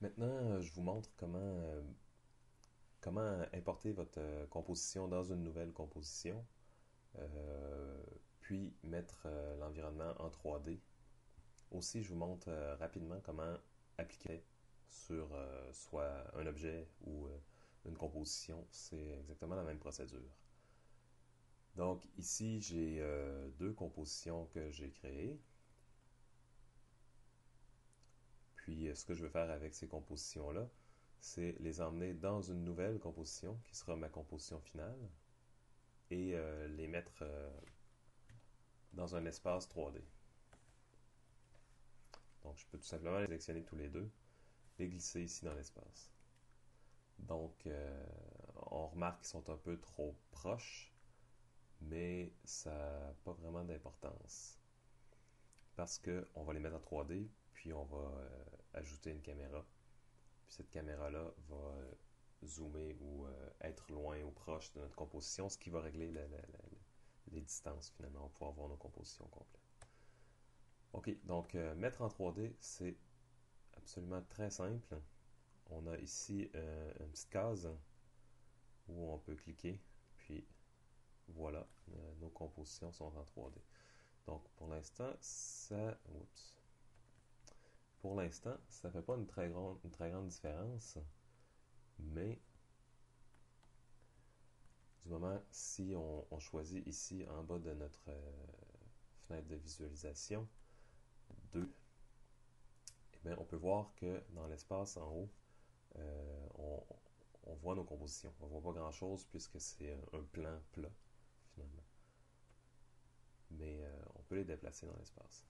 Maintenant, je vous montre comment importer votre composition dans une nouvelle composition, puis mettre l'environnement en 3D. Aussi, je vous montre rapidement comment appliquer sur soit un objet ou une composition. C'est exactement la même procédure. Donc ici, j'ai deux compositions que j'ai créées. Puis ce que je veux faire avec ces compositions-là, c'est les emmener dans une nouvelle composition qui sera ma composition finale et les mettre dans un espace 3D. Donc je peux tout simplement les sélectionner tous les deux, les glisser ici dans l'espace. Donc on remarque qu'ils sont un peu trop proches, mais ça n'a pas vraiment d'importance parce qu'on va les mettre en 3D, puis on va ajouter une caméra. Puis cette caméra-là va zoomer ou être loin ou proche de notre composition, ce qui va régler les distances finalement. On va pouvoir voir nos compositions complètes. Ok, donc mettre en 3D, c'est absolument très simple. On a ici une petite case où on peut cliquer, puis voilà, nos compositions sont en 3D. Donc pour l'instant, ça fait pas une très grande différence, mais du moment si on choisit ici en bas de notre fenêtre de visualisation 2, eh bien, on peut voir que dans l'espace en haut, euh, on, on voit nos compositions. On ne voit pas grand-chose puisque c'est un plan plat finalement. Mais on peut les déplacer dans l'espace.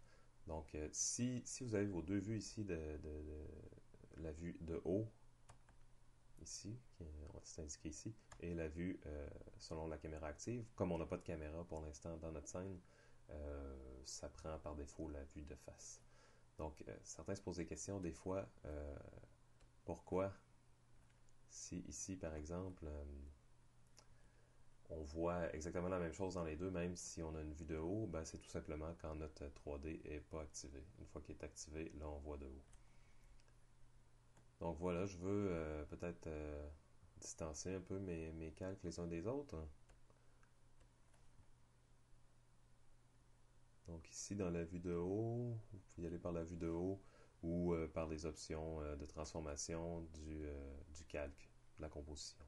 Donc, si vous avez vos deux vues ici de la vue de haut, ici, c'est indiqué ici, et la vue selon la caméra active, comme on n'a pas de caméra pour l'instant dans notre scène, ça prend par défaut la vue de face. Donc, certains se posent des questions des fois, pourquoi si ici, par exemple, on voit exactement la même chose dans les deux, même si on a une vue de haut, ben, c'est tout simplement quand notre 3D n'est pas activé. Une fois qu'il est activé, là, on voit de haut. Donc voilà, je veux peut-être distancer un peu mes calques les uns des autres. Donc ici, dans la vue de haut, vous pouvez y aller par la vue de haut ou par les options de transformation du calque, de la composition.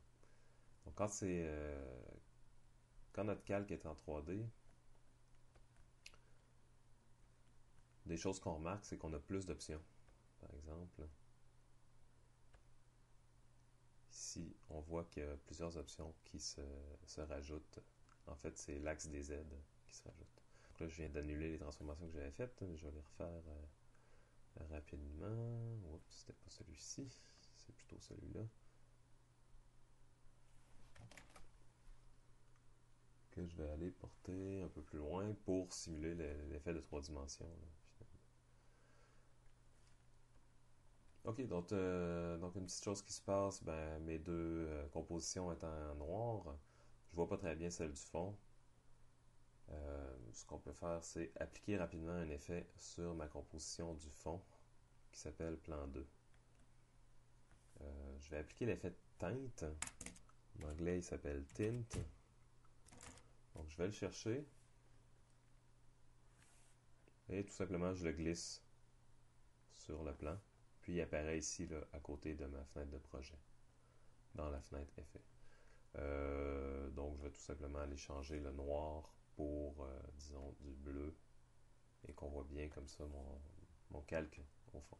Donc quand notre calque est en 3D, des choses qu'on remarque, c'est qu'on a plus d'options. Par exemple, ici, on voit qu'il y a plusieurs options qui se rajoutent. En fait, c'est l'axe des Z qui se rajoute. Donc là, je viens d'annuler les transformations que j'avais faites. Je vais les refaire rapidement. Oups, c'était pas celui-ci. C'est plutôt celui-là. Que je vais aller porter un peu plus loin pour simuler l'effet de 3 dimensions. Là. Ok, donc une petite chose qui se passe, ben, mes deux compositions étant en noir, je vois pas très bien celle du fond. Ce qu'on peut faire, c'est appliquer rapidement un effet sur ma composition du fond qui s'appelle plan 2. Je vais appliquer l'effet de teinte. En anglais, il s'appelle tint. Donc, je vais le chercher et tout simplement, je le glisse sur le plan. Puis, il apparaît ici, là, à côté de ma fenêtre de projet, dans la fenêtre effet. Donc, je vais tout simplement aller changer le noir pour, disons, du bleu et qu'on voit bien comme ça mon calque au fond.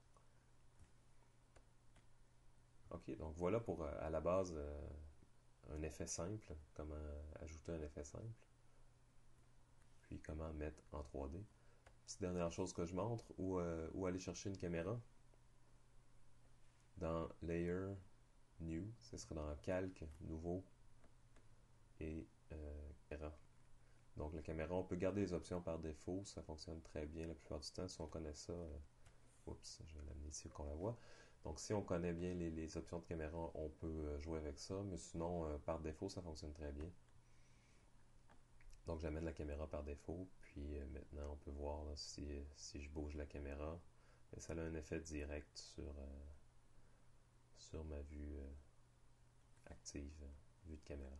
Ok, donc voilà pour à la base un effet simple, comment ajouter un effet simple, puis comment mettre en 3D. Petite dernière chose que je montre, où aller chercher une caméra. Dans Layer, New, ce serait dans Calque, Nouveau et Caméra. Donc la caméra, on peut garder les options par défaut, ça fonctionne très bien la plupart du temps. Si on connaît ça, oups, je vais l'amener ici qu'on la voit. Donc si on connaît bien les options de caméra, on peut jouer avec ça, mais sinon, par défaut, ça fonctionne très bien. Donc j'amène la caméra par défaut, puis maintenant on peut voir là, si je bouge la caméra, ça a un effet direct sur sur ma vue active, vue de caméra.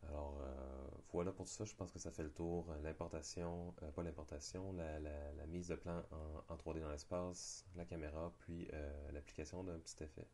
Alors, voilà pour tout ça, je pense que ça fait le tour. L'importation, pas l'importation, la mise de plan en 3D dans l'espace, la caméra, puis l'application d'un petit effet.